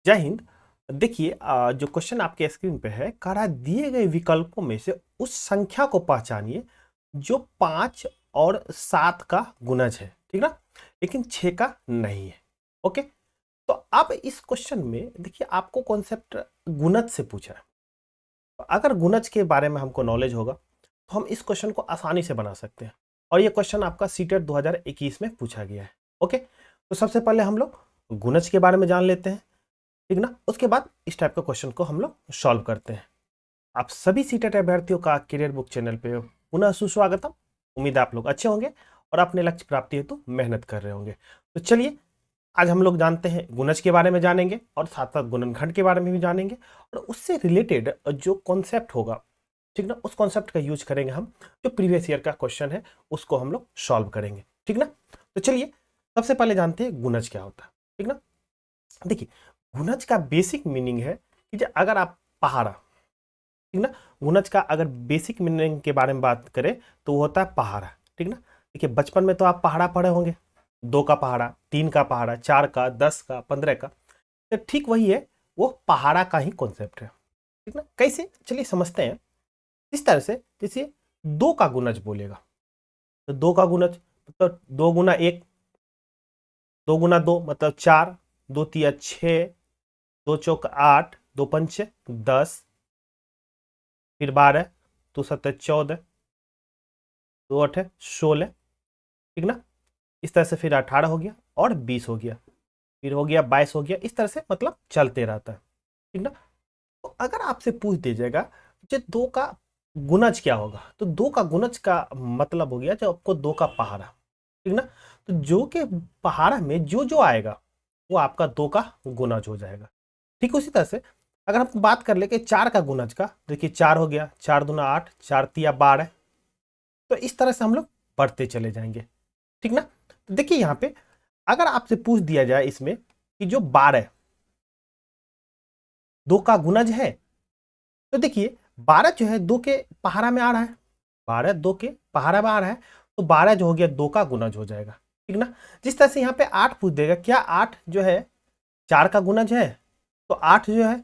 जय हिंद। देखिए जो क्वेश्चन आपके स्क्रीन पे है, कह रहा है दिए गए विकल्पों में से उस संख्या को पहचानिए जो 5 और 7 का गुणज है, ठीक ना, लेकिन 6 का नहीं है। ओके, तो अब इस क्वेश्चन में देखिए आपको कॉन्सेप्ट गुणज से पूछा है। अगर गुणज के बारे में हमको नॉलेज होगा तो हम इस क्वेश्चन को आसानी से बना सकते हैं, और ये क्वेश्चन आपका सीटेट 2021 में पूछा गया है। ओके, तो सबसे पहले हम लोग गुणज के बारे में जान लेते हैं, ठीक ना। उसके बाद इस टाइप का क्वेश्चन को हम लोग सॉल्व करते हैं। आप सभी सीटेट अभ्यर्थियों का करियर बुक चैनल पे पुनः सुस्वागतम। उम्मीद है आप लोग अच्छे होंगे और अपने लक्ष्य प्राप्ति हेतु मेहनत कर रहे होंगे। तो चलिए आज हम लोग जानते हैं गुणज के बारे में जानेंगे और साथ साथ गुणनखंड के बारे में भी जानेंगे, और उससे रिलेटेड जो कॉन्सेप्ट होगा, ठीक ना, उस कॉन्सेप्ट का यूज करेंगे हम। जो प्रीवियस ईयर का क्वेश्चन है उसको हम लोग सॉल्व करेंगे, ठीक ना। तो चलिए सबसे पहले जानते हैं गुणज क्या होता है, ठीक ना। देखिए गुणज का बेसिक मीनिंग है कि अगर आप पहाड़ा, ठीक ना, गुणज का अगर बेसिक मीनिंग के बारे में बात करें तो वो होता है पहाड़ा, ठीक ना। देखिए बचपन में तो आप पहाड़ा पढ़े होंगे, 2 का पहाड़ा, 3 का पहाड़ा, 4 का, 10 का, 15 का। तो ठीक वही है, वो पहाड़ा का ही कॉन्सेप्ट है, ठीक ना। कैसे, चलिए समझते हैं। इस तरह से जैसे 2 का गुणज बोलेगा तो 2 का गुणज मतलब 2 गुना 1, 2 गुना 2 मतलब 4, 2 तिया 6, 2 चौक 8, 2 पंचे 10, फिर 12, 2 सत्ते 14, 2 अठे 16, ठीक ना। इस तरह से फिर 18 हो गया और 20 हो गया, फिर हो गया 22 हो गया। इस तरह से मतलब चलते रहता है, ठीक ना। तो अगर आपसे पूछ दिया जाएगा कि 2 का गुणज क्या होगा, तो 2 का गुणज का मतलब हो गया जो आपको 2 का पहाड़ा, ठीक ना। तो जो के पहाड़ा में जो जो आएगा वो आपका 2 का गुणज हो जाएगा। ठीक उसी तरह से अगर हम बात कर ले कि 4 का गुणज का, देखिए 4 हो गया, 4 दूना 8, 4 तिया 12। तो इस तरह से हम लोग बढ़ते चले जाएंगे, ठीक ना। तो देखिए यहाँ पे अगर आपसे पूछ दिया जाए इसमें कि जो 12 2 का गुणज है, तो देखिए 12 जो है 2 के पहाड़ा में आ रहा है, 12 2 के पहाड़ा में आ रहा है, तो 12 जो हो गया 2 का गुणज हो जाएगा, ठीक ना। जिस तरह से यहाँ पे 8 पूछ देगा, क्या 8 जो है 4 का गुणज है, तो 8 जो है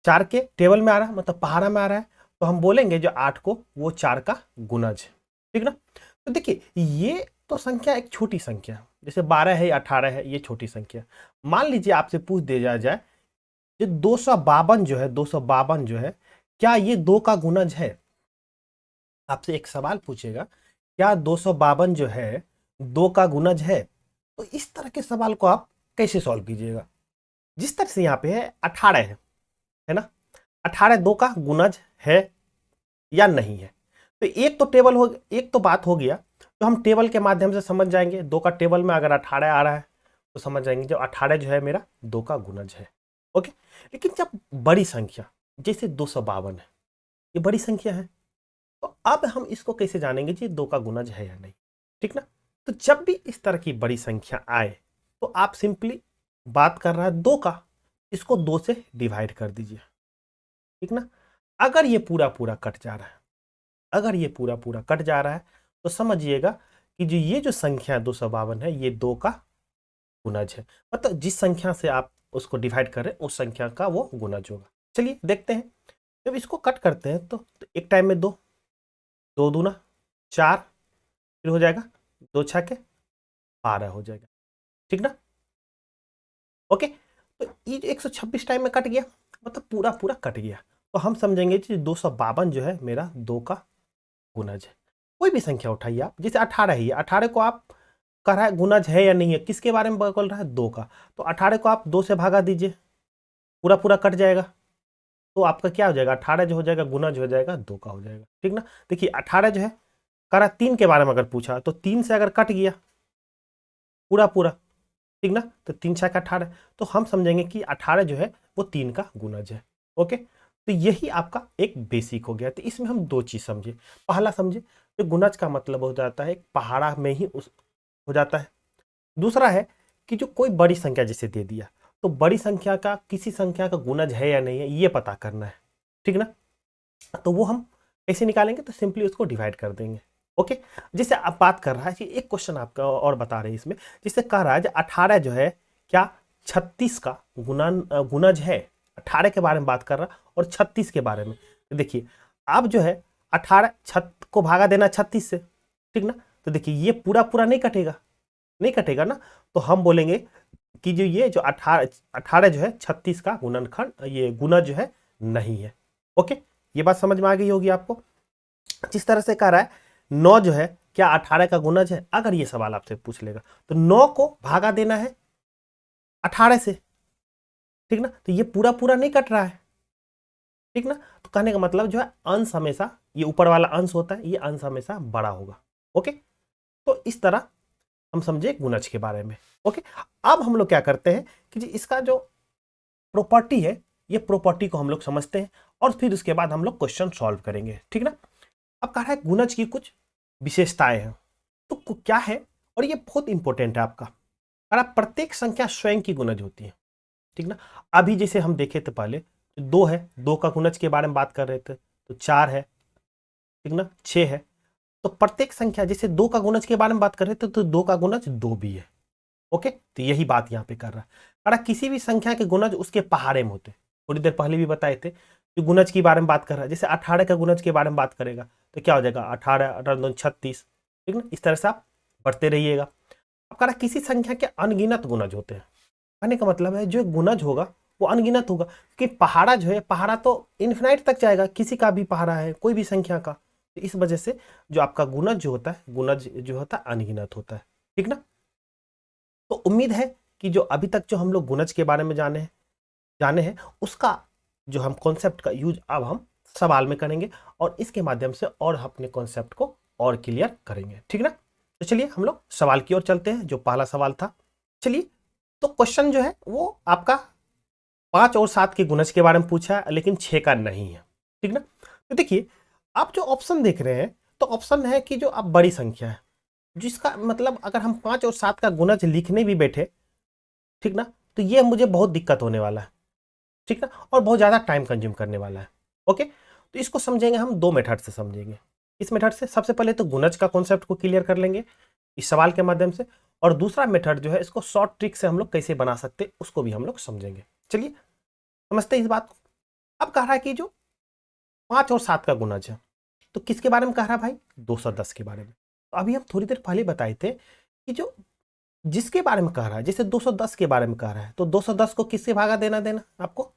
4 के टेबल में आ रहा है, मतलब पहाड़ा में आ रहा है, तो हम बोलेंगे जो 8 को वो 4 का गुणज है, ठीक ना। तो देखिए ये तो संख्या एक छोटी संख्या है, जैसे 12 है, 18 है, ये छोटी संख्या। मान लीजिए आपसे पूछ दिया जाए जो 252 जो है, 252 जो है, क्या ये 2 का गुणज है। आपसे एक सवाल पूछेगा, क्या 252 जो है 2 का गुणज है। तो इस तरह के सवाल को आप कैसे सॉल्व कीजिएगा। जिस तरह से यहाँ पे है 18 है ना, 18 2 का गुणज है या नहीं है। तो एक तो टेबल हो, एक तो बात हो गया, तो हम टेबल के माध्यम से समझ जाएंगे। 2 का टेबल में अगर 18 आ रहा है तो समझ जाएंगे जो 18 जो है मेरा 2 का गुणज है। ओके, लेकिन जब बड़ी संख्या जैसे 252 है, ये बड़ी संख्या है, तो अब हम इसको कैसे जानेंगे जी 2 का गुणज है या नहीं, ठीक ना। तो जब भी इस तरह की बड़ी संख्या आए तो आप सिंपली बात कर रहा है 2 का, इसको 2 से डिवाइड कर दीजिए, ठीक ना। अगर ये पूरा पूरा कट जा रहा है, अगर ये पूरा पूरा कट जा रहा है, तो समझिएगा कि जो ये जो संख्या है 252 है, ये 2 का गुणज है। मतलब जिस संख्या से आप उसको डिवाइड कर रहे हैं उस संख्या का वो गुणज होगा। चलिए देखते हैं, जब इसको कट करते हैं तो एक टाइम में 2, 2 दूना 4, फिर हो जाएगा 2 छके 12 हो जाएगा, ठीक ना। ओके, तो ये 126 टाइम में कट गया, मतलब पूरा पूरा कट गया। तो हम समझेंगे कि 252 जो है मेरा 2 का गुणज है। कोई भी संख्या उठाइए आप, जैसे 18 ही है, 18 को आप कह रहा है गुणज है या नहीं है, किसके बारे में बोल रहा है 2 का। तो 18 को आप 2 से भागा दीजिए, पूरा पूरा कट जाएगा, तो आपका क्या हो जाएगा, 18 जो हो जाएगा गुणज हो जाएगा 2 का हो जाएगा, ठीक ना। देखिए 18 जो है कह रहा 3 के बारे में अगर पूछा तो 3 से अगर कट गया पूरा पूरा, ठीक ना, तो 3 छक 18, तो हम समझेंगे कि 18 जो है वो 3 का गुणज है। ओके, तो यही आपका एक बेसिक हो गया। तो इसमें हम दो चीज समझे। पहला समझे तो गुणज का मतलब हो जाता है पहाड़ा में ही उस हो जाता है। दूसरा है कि जो कोई बड़ी संख्या जैसे दे दिया, तो बड़ी संख्या का किसी संख्या का गुणज है या नहीं है ये पता करना है, ठीक ना। तो वो हम कैसे निकालेंगे, तो सिंपली उसको डिवाइड कर देंगे। ओके, जैसे आप बात कर रहा है कि एक क्वेश्चन आपका और बता रहे हैं इसमें, जिससे कह रहा है 18 जो है क्या 36 का गुणज है। 18 के बारे में बात कर रहा और 36 के बारे में। तो देखिए अब जो है 18 को भागा देना 36 से, ठीक ना। तो देखिए ये पूरा पूरा नहीं कटेगा, नहीं कटेगा ना। तो हम बोलेंगे कि जो ये जो 18 जो है 36 का गुणनखंड, ये गुणज जो है नहीं है। ओके, ये बात समझ में आ गई होगी आपको। जिस तरह से कह रहा है 9 जो है क्या 18 का गुणज है, अगर ये सवाल आपसे पूछ लेगा तो 9 को भागा देना है 18 से, ठीक ना। तो ये पूरा पूरा नहीं कट रहा है, ठीक ना। तो कहने का मतलब जो है अंश हमेशा, ये ऊपर वाला अंश होता है, ये अंश हमेशा बड़ा होगा। ओके, तो इस तरह हम समझे गुणज के बारे में। ओके, अब हम लोग क्या करते हैं कि जी इसका जो प्रॉपर्टी है, ये प्रॉपर्टी को हम लोग समझते हैं और फिर उसके बाद हम लोग क्वेश्चन सॉल्व करेंगे, ठीक ना। अब कह रहा है गुणज की कुछ विशेषताएं हैं, तो क्या है, और ये बहुत इंपॉर्टेंट है आपका। अगर प्रत्येक संख्या स्वयं की गुणज होती है, ठीक ना। अभी जैसे हम देखे थे पहले, तो 2 है, 2 का गुणज के बारे में बात कर रहे थे, तो 4 है, ठीक ना, 6 है। तो प्रत्येक संख्या, जैसे 2 का गुणज के बारे में बात कर रहे थे तो 2 का गुणज 2 भी है। ओके, तो यही बात यहाँ पे कर रहा है। अगर किसी भी संख्या के गुणज उसके पहाड़े में होते, थोड़ी देर पहले भी बताए थे कि गुणज के बारे में बात कर रहा है। जैसे 18 का गुणज के बारे में बात करेगा तो क्या हो जाएगा 18, 18 36, ठीक ना। इस तरह से आप बढ़ते रहिएगा। अब कह रहा किसी संख्या के अनगिनत गुणज होते हैं, कहने का मतलब है जो गुणज होगा वो अनगिनत होगा, क्योंकि पहाड़ा जो है, पहाड़ा तो इन्फिनाइट तक जाएगा, किसी का भी पहाड़ा है, कोई भी संख्या का। तो इस वजह से जो आपका गुणज जो होता है, गुणज जो होता है अनगिनत होता है, ठीक ना। तो उम्मीद है कि जो अभी तक जो हम लोग गुणज के बारे में जाने हैं उसका जो हम कॉन्सेप्ट का यूज अब हम सवाल में करेंगे और इसके माध्यम से और अपने कॉन्सेप्ट को और क्लियर करेंगे, ठीक ना। तो चलिए हम लोग सवाल की ओर चलते हैं। जो पहला सवाल था, चलिए, तो क्वेश्चन जो है वो आपका 5 और 7 के गुणज के बारे में पूछा है, लेकिन 6 का नहीं है, ठीक ना। तो देखिए आप जो ऑप्शन देख रहे हैं, तो ऑप्शन है कि जो अब बड़ी संख्या है, जिसका मतलब अगर हम 5 और 7 का गुणज लिखने भी बैठे, ठीक ना, तो ये मुझे बहुत दिक्कत होने वाला है, ठीक ना, और बहुत ज़्यादा टाइम कंज्यूम करने वाला है। ओके, तो इसको समझेंगे हम 2 मेथड से समझेंगे। इस मेथड से सबसे पहले तो गुणज का कॉन्सेप्ट को क्लियर कर लेंगे इस सवाल के माध्यम से, और दूसरा मेथड जो है इसको शॉर्ट ट्रिक से हम लोग कैसे बना सकते उसको भी हम लोग समझेंगे। चलिए समझते हैं इस बात को। अब कह रहा है कि जो 5 और 7 का गुणज है, तो किसके बारे में कह रहा है भाई, 210 के बारे में। तो अभी हम थोड़ी देर पहले बताए थे कि जो जिसके बारे में कह रहा है, जैसे 210 के बारे में कह रहा है, तो 210 को किससे भागा देना आपको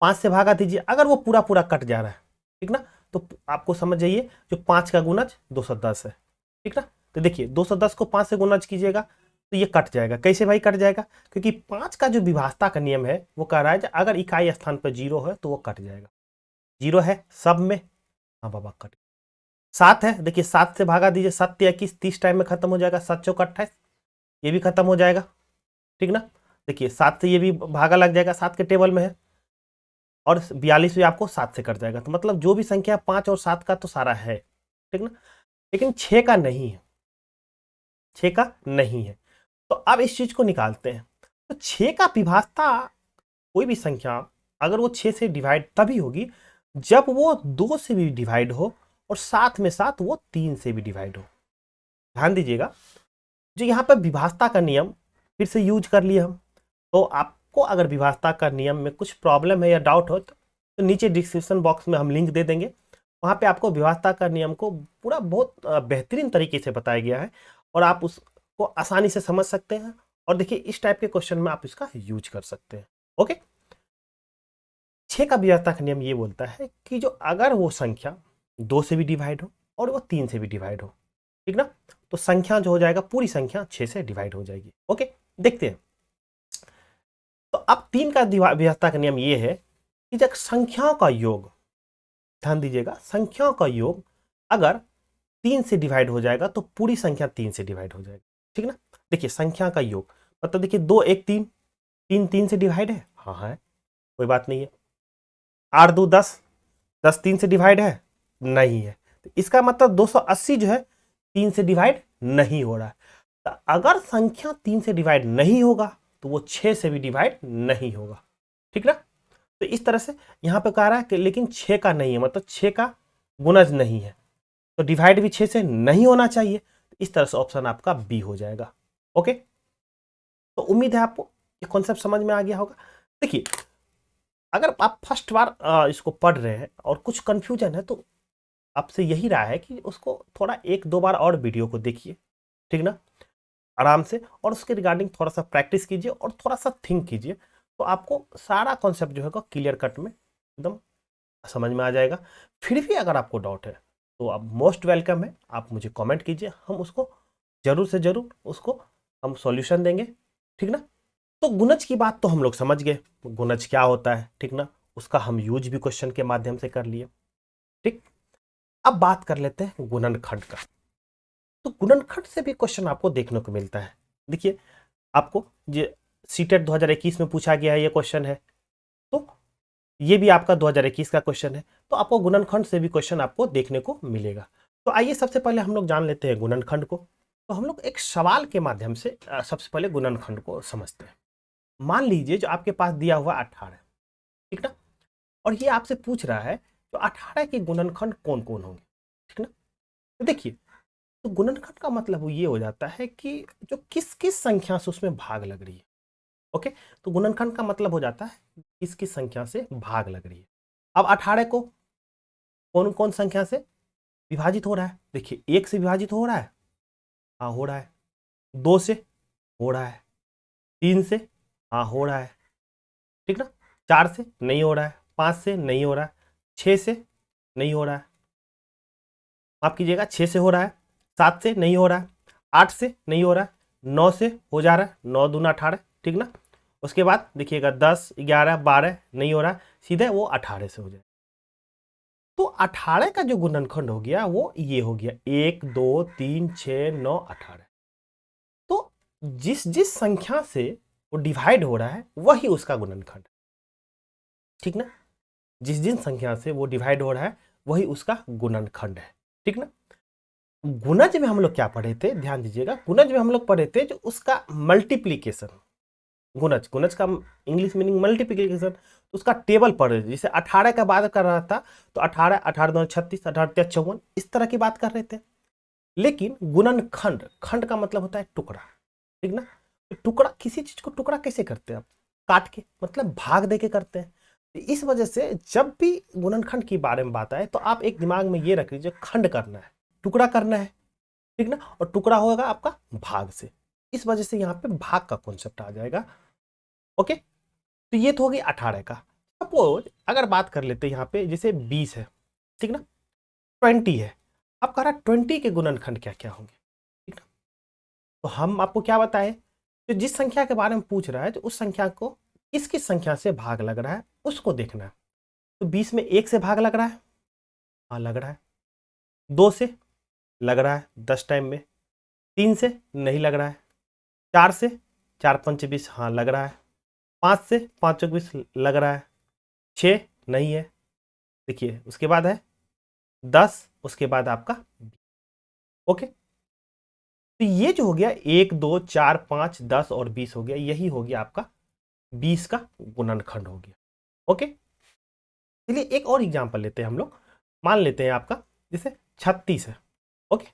5 से भागा दीजिए, अगर वो पूरा पूरा कट जा रहा है, ठीक ना। तो आपको समझ जाइए जो 5 का गुणज 210 है, ठीक ना। तो देखिए 210 को 5 से गुणज कीजिएगा तो ये कट जाएगा। कैसे भाई कट जाएगा, क्योंकि 5 का जो विभाजता का नियम है वो कह रहा है अगर इकाई स्थान पर 0 है तो वो कट जाएगा। 0 है सब में, हाँ बाबा कट। 7 है, देखिए 7 से भागा दीजिए, 7 21 30 टाइम में खत्म हो जाएगा, 7 चौक 28, ये भी खत्म हो जाएगा, ठीक ना। देखिए 7 से ये भी भागा लग जाएगा, 7 के टेबल में है, और 42 भी आपको 7 से कट जाएगा। तो मतलब जो भी संख्या 5 और 7 का तो सारा है, ठीक ना, लेकिन 6 का नहीं है, 6 का नहीं है। तो अब इस चीज को निकालते हैं। तो 6 का विभाजता कोई भी संख्या अगर वो 6 से डिवाइड तभी होगी जब वो 2 से भी डिवाइड हो और साथ में साथ वो 3 से भी डिवाइड हो। ध्यान दीजिएगा, जो यहाँ पर विभाजता का नियम फिर से यूज कर लिए हम। तो आपको अगर विभाजता का नियम में कुछ प्रॉब्लम है या डाउट हो तो नीचे डिस्क्रिप्शन बॉक्स में हम लिंक दे देंगे, वहाँ पे आपको विभाजता का नियम को पूरा बहुत बेहतरीन तरीके से बताया गया है और आप उसको आसानी से समझ सकते हैं। और देखिए इस टाइप के क्वेश्चन में आप इसका यूज कर सकते हैं। ओके, 6 का विभाजता का नियम ये बोलता है कि जो अगर वो संख्या 2 से भी डिवाइड हो और वो 3 से भी डिवाइड हो, ठीक ना, तो संख्या जो हो जाएगा पूरी संख्या 6 से डिवाइड हो जाएगी। ओके, देखते हैं। तो अब 3 का विभाजता का नियम ये है कि जब संख्याओं का योग, ध्यान दीजिएगा, संख्याओं का योग अगर 3 से डिवाइड हो जाएगा तो पूरी संख्या 3 से डिवाइड हो जाएगी, ठीक ना। देखिए संख्या का योग मतलब देखिए 2 1 3, 3 3 से डिवाइड है, हाँ है, कोई बात नहीं है। 8 2 10, 10 3 से डिवाइड है, नहीं है। तो इसका मतलब 280 जो है 3 से डिवाइड नहीं हो रहा है। तो अगर संख्या 3 से डिवाइड नहीं होगा तो वो 6 से भी डिवाइड नहीं होगा, ठीक ना। तो इस तरह से यहां पे कह रहा है कि लेकिन 6 का नहीं है, मतलब 6 का गुणज नहीं है, तो डिवाइड भी 6 से नहीं होना चाहिए। इस तरह से ऑप्शन आपका बी हो जाएगा। ओके, तो उम्मीद है आपको ये कॉन्सेप्ट समझ में आ गया होगा। देखिए, अगर आप फर्स्ट बार इसको पढ़ रहे हैं और कुछ कंफ्यूजन है तो आपसे यही राय है कि उसको थोड़ा 1-2 बार और वीडियो को देखिए, ठीक ना, आराम से, और उसके रिगार्डिंग थोड़ा सा प्रैक्टिस कीजिए और थोड़ा सा थिंक कीजिए, तो आपको सारा कॉन्सेप्ट जो है क्लियर कट में एकदम समझ में आ जाएगा। फिर भी अगर आपको डाउट है तो आप मोस्ट वेलकम है, आप मुझे कमेंट कीजिए, हम उसको जरूर से जरूर उसको हम सॉल्यूशन देंगे, ठीक ना। तो गुणज की बात तो हम लोग समझ गए, गुणज क्या होता है, ठीक ना, उसका हम यूज भी क्वेश्चन के माध्यम से कर लिए, ठीक। अब बात कर लेते हैं गुणनखंड का। तो गुणनखंड से भी क्वेश्चन आपको देखने को मिलता है। देखिए, आपको ये सीटेट 2021 में पूछा गया है, ये क्वेश्चन है, तो ये भी आपका 2021 का क्वेश्चन है, तो आपको गुणनखंड से भी क्वेश्चन आपको देखने को मिलेगा। तो आइए सबसे पहले हम लोग जान लेते हैं गुणनखंड को। तो हम लोग एक सवाल के माध्यम से सबसे पहले गुणनखंड को समझते हैं। मान लीजिए जो आपके पास दिया हुआ 18, ठीक ना, और ये आपसे पूछ रहा है तो 18 के गुणनखंड कौन कौन होंगे, ठीक ना। तो देखिए, तो गुणनखंड का मतलब वो ये हो जाता है कि जो किस किस संख्या से उसमें भाग लग रही है। ओके, तो गुणनखंड का मतलब हो जाता है किस किस संख्या से भाग लग रही है। अब 18 को कौन कौन संख्या से विभाजित हो रहा है, देखिए 1 से विभाजित हो रहा है, हाँ हो रहा है, 2 से हो रहा है, 3 से हाँ हो रहा है, ठीक ना, 4 से नहीं हो रहा है, 5 से नहीं हो रहा है, 6 से नहीं हो रहा है, माफ कीजिएगा 6 से हो रहा है, 7 से नहीं हो रहा है, 8 से नहीं हो रहा है, 9 से हो जा रहा है, 9 दूना 18, ठीक ना। उसके बाद देखिएगा 10, 11, 12 नहीं हो रहा, सीधे वो 18 से हो जाए। तो 18 का जो गुणनखंड हो गया वो ये हो गया 1, 2, 3, 6, 9, 18। तो जिस जिस संख्या से वो डिवाइड हो रहा है वही उसका गुणनखंड, ठीक ना, जिस जिस संख्या से वो डिवाइड हो रहा है वही उसका गुणनखंड है, ठीक ना। गुणज में हम लोग क्या पढ़े थे, ध्यान दीजिएगा, गुणज में हम लोग पढ़े थे जो उसका मल्टीप्लीकेशन, गुणज, गुणज का इंग्लिश मीनिंग मल्टीप्लीकेशन, तो उसका टेबल पढ़ रहे थे। जैसे 18 का बात कर रहा था तो 18, 18 2 36, 18 3 54, इस तरह की बात कर रहे थे। लेकिन गुणनखंड, खंड का मतलब होता है टुकड़ा, ठीक ना। तो टुकड़ा, किसी चीज को टुकड़ा कैसे करते हैं आप, काट के, मतलब भाग दे के करते हैं। तो इस वजह से जब भी गुणनखंड के बारे में बात आए तो आप एक दिमाग में ये रख लीजिए, खंड करना है, टुकड़ा करना है, ठीक ना, और टुकड़ा होगा आपका भाग से। इस वजह से यहाँ पे भाग का कॉन्सेप्ट आ जाएगा। ओके, तो ये तो होगी 18 का। सपोज अगर बात कर लेते हैं यहाँ पे, जैसे 20 है, ठीक ना, 20 है, अब कह रहा है 20 के गुणनखंड क्या क्या होंगे, ठीक ना। तो हम आपको क्या बताए, तो जिस संख्या के बारे में पूछ रहा है तो उस संख्या को किस किस संख्या से भाग लग रहा है उसको देखना है। तो 20 में 1 से भाग लग रहा है, हाँ लग रहा है, 2 से लग रहा है 10 टाइम में, 3 से नहीं लग रहा है, 4 से 4 5 20, हाँ लग रहा है, 5 से 5 20 लग रहा है, 6 नहीं है, देखिए उसके बाद है 10, उसके बाद आपका, ओके। तो ये जो हो गया 1 2 4 5 10 और 20 हो गया, यही हो गया आपका 20 का गुणनखंड हो गया। ओके, चलिए एक और एग्जांपल लेते हैं हम लोग, मान लेते हैं आपका जैसे 36 है। ओके,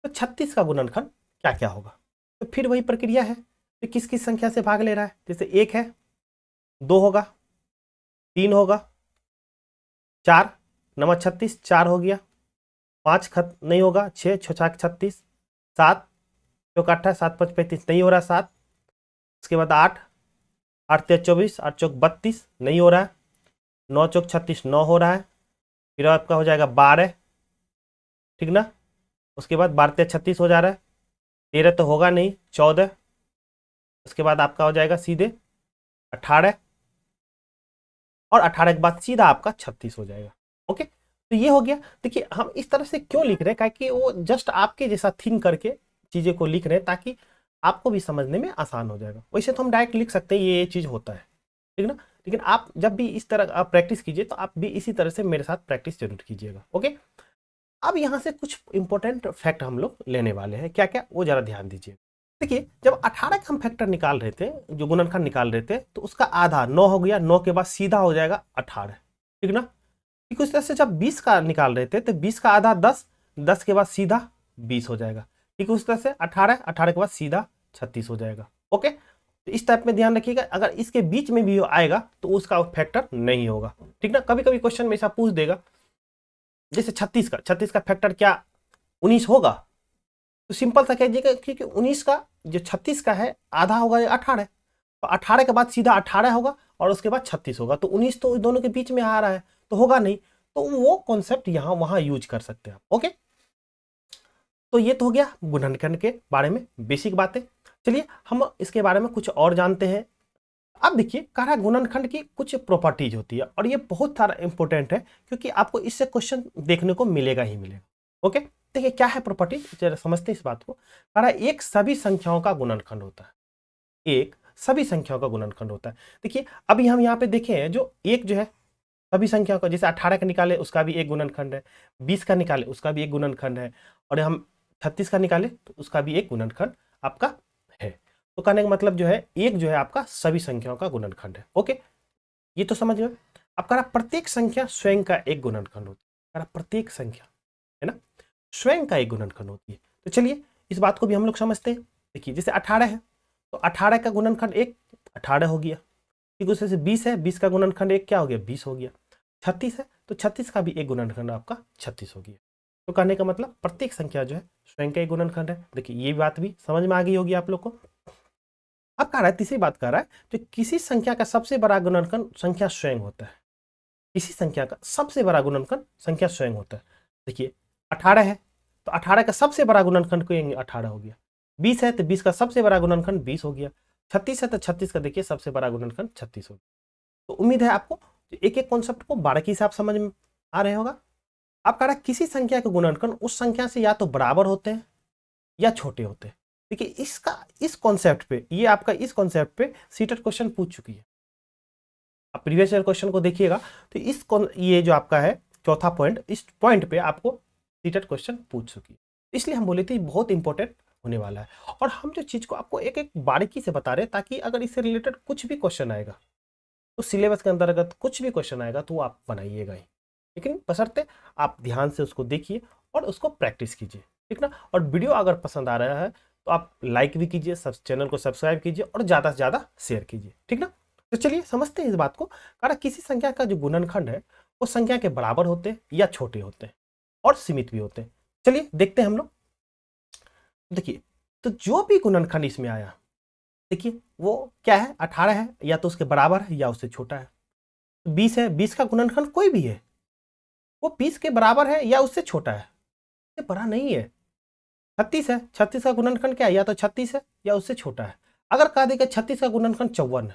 तो 36 का गुणनखंड क्या क्या होगा, तो फिर वही प्रक्रिया है, तो किस किस संख्या से भाग ले रहा है, जैसे 1 है, 2 होगा, 3 होगा, 4 नवा 36 4 हो गया, 5 खत नहीं होगा, 6 6 36, 7 चौक 8 7 5 35 नहीं हो रहा 7, उसके बाद 8 8 3 24 8 चौक 32 नहीं हो रहा है, 9 चौक 36 9 हो रहा है, फिर आपका हो जाएगा 12, ठीक ना, उसके बाद 12 3 36 हो जा रहा है, 13 तो होगा नहीं, 14, उसके बाद आपका हो जाएगा सीधे 18, और 18 के बाद सीधा आपका 36 हो जाएगा। ओके, तो ये हो गया। देखिए हम इस तरह से क्यों लिख रहे हैं, कि वो जस्ट आपके जैसा थिंक करके चीजें को लिख रहे हैं ताकि आपको भी समझने में आसान हो जाएगा। वैसे तो हम डायरेक्ट लिख सकते हैं ये चीज होता है, ठीक ना, लेकिन आप जब भी इस तरह आप प्रैक्टिस कीजिए तो आप भी इसी तरह से मेरे साथ प्रैक्टिस जरूर कीजिएगा। ओके, अब यहाँ से कुछ इंपॉर्टेंट फैक्ट हम लोग लेने वाले हैं, क्या क्या वो जरा ध्यान दीजिए। देखिए जब 18 का हम फैक्टर निकाल रहे थे, जो गुणनखंड निकाल रहे थे, तो उसका आधा 9 हो गया, 9 के बाद सीधा हो जाएगा 18, ठीक ना। ठीक उस तरह से जब 20 का निकाल रहे थे तो 20 का आधा 10, 10 के बाद सीधा 20 हो जाएगा। ठीक उस तरह से 18, 18 के बाद सीधा 36 हो जाएगा। ओके, तो इस टाइप में ध्यान रखिएगा, अगर इसके बीच में भी आएगा तो उसका फैक्टर नहीं होगा, ठीक ना। कभी कभी क्वेश्चन में ऐसा पूछ देगा, जैसे 36 का फैक्टर क्या 19 होगा, तो सिंपल सा कह दीजिएगा क्योंकि 19 का जो 36 का है आधा होगा या 18, तो 18 के बाद सीधा 18 होगा और उसके बाद 36 होगा, तो 19 तो दोनों के बीच में आ रहा है तो होगा नहीं, तो वो कॉन्सेप्ट यहाँ वहां यूज कर सकते हैं आप। ओके, तो ये तो हो गया गुणनखंड के बारे में बेसिक बातें। चलिए हम इसके बारे में कुछ और जानते हैं। अब देखिए कह रहा है गुणनखंड की कुछ प्रॉपर्टीज होती है और ये बहुत सारा इंपॉर्टेंट है क्योंकि आपको इससे क्वेश्चन देखने को मिलेगा ही मिलेगा। ओके, देखिए क्या है प्रॉपर्टी, जरा समझते हैं इस बात को। कह रहा है एक सभी संख्याओं का गुणनखंड होता है, एक सभी संख्याओं का गुणनखंड होता है। देखिए अभी हम यहाँ पे देखें जो एक जो है सभी संख्याओं का, जैसे 18 का निकाले उसका भी एक गुणनखंड है, 20 का निकाले उसका भी एक गुणनखंड है, और हम 36 का निकाले तो उसका भी एक गुणनखंड आपका है। तो कहने का मतलब जो है एक जो है आपका सभी संख्याओं का गुणनखंड है। ओके, ये तो समझ गए। अब कह रहा प्रत्येक संख्या स्वयं का एक गुणनखंड होती है, कह रहा प्रत्येक संख्या है ना स्वयं का एक गुणनखंड होती है। तो चलिए इस बात को भी हम लोग समझते हैं। देखिए जैसे 18 है तो 18 का गुणनखंड एक 18 हो गया, ठीक उसी से 20 है, 20 का गुणनखंड एक क्या हो गया 20 हो गया, 36 है तो 36 का भी एक गुणनखंड आपका 36 हो गया। तो कहने का मतलब प्रत्येक संख्या जो है स्वयं का एक गुणनखंड है। देखिए ये बात भी समझ में आ गई होगी आप लोग को। अब कह रहा है तीसरी बात कह रहा है तो किसी संख्या का सबसे बड़ा गुणनखंड संख्या स्वयं होता है, किसी संख्या का सबसे बड़ा गुणनखंड संख्या स्वयं होता है। देखिए 18 है तो 18 का सबसे बड़ा गुणनखंड कहेंगे 18 हो गया, 20 है तो 20 का सबसे बड़ा गुणनखंड 20 हो गया, 36 है तो 36 का देखिए सबसे बड़ा गुणनखंड 36 हो गया। तो उम्मीद है आपको एक एक कॉन्सेप्ट को बारीकी से आप समझ में आ रहे होगा। आप कह रहा है किसी संख्या के गुणनखंड उस संख्या से या तो बराबर होते हैं या छोटे होते हैं। देखिए इसका इस कॉन्सेप्ट पे, ये आपका इस कॉन्सेप्ट पे सीटेट क्वेश्चन पूछ चुकी है। आप प्रीवियस ईयर क्वेश्चन को देखिएगा तो ये जो आपका है चौथा पॉइंट, इस पॉइंट पे आपको सीटेट क्वेश्चन पूछ चुकी है, इसलिए हम बोले थे बहुत इंपॉर्टेंट होने वाला है। और हम जो चीज को आपको एक एक बारीकी से बता रहे हैं ताकि अगर इससे रिलेटेड कुछ भी क्वेश्चन आएगा तो सिलेबस के अंतर्गत कुछ भी क्वेश्चन आएगा तो वो आप बनाइएगा ही, लेकिन बशर्ते आप ध्यान से उसको देखिए और उसको प्रैक्टिस कीजिए, ठीक ना। और वीडियो अगर पसंद आ रहा है तो आप लाइक भी कीजिए, चैनल को सब्सक्राइब कीजिए और ज़्यादा से ज़्यादा शेयर कीजिए, ठीक ना। तो चलिए समझते हैं इस बात को। कारण किसी संख्या का जो गुणनखंड है वो संख्या के बराबर होते हैं या छोटे होते हैं और सीमित भी होते हैं। चलिए देखते हैं हम लोग। देखिए तो जो भी गुणनखंड इसमें आया, देखिए वो क्या है 18 है या तो उसके बराबर है या उससे छोटा है, 20 है 20 का गुणनखंड कोई भी है वो 20 के बराबर है या उससे छोटा है, ये बड़ा नहीं है। 36 है, 36 का गुणनखंड क्या है या तो 36 है या उससे छोटा है। अगर कहा देगा 36 का गुणनखंड 54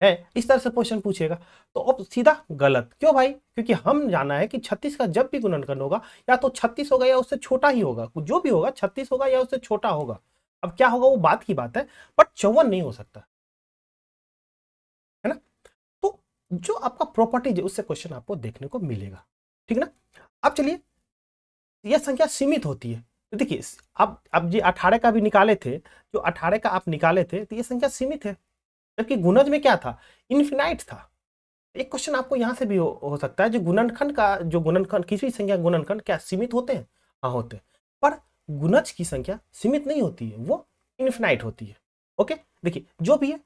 है, इस तरह से क्वेश्चन पूछेगा तो अब सीधा गलत। क्यों भाई? क्योंकि हम जाना है कि 36 का जब भी गुणनखंड होगा या तो 36 होगा या उससे छोटा ही होगा, जो भी होगा 36 होगा या उससे छोटा होगा। अब क्या होगा वो बात की बात है, बट 54 नहीं हो सकता, है ना। तो जो आपका प्रॉपर्टी है उससे क्वेश्चन आपको देखने को मिलेगा, ठीक ना। अब चलिए यह संख्या सीमित होती है, तो देखिए अब जी 18 का भी निकाले थे, जो 18 का आप निकाले थे तो ये संख्या सीमित है, जबकि गुणज में क्या था इन्फिनाइट था। एक क्वेश्चन आपको यहां से भी हो सकता है, जो गुणनखंड का जो गुणनखंड किसी संख्या गुणनखंड क्या सीमित होते हैं? हाँ होते हैं, पर गुणज की संख्या सीमित नहीं होती है, वो इन्फिनाइट होती है। ओके, देखिए जो भी है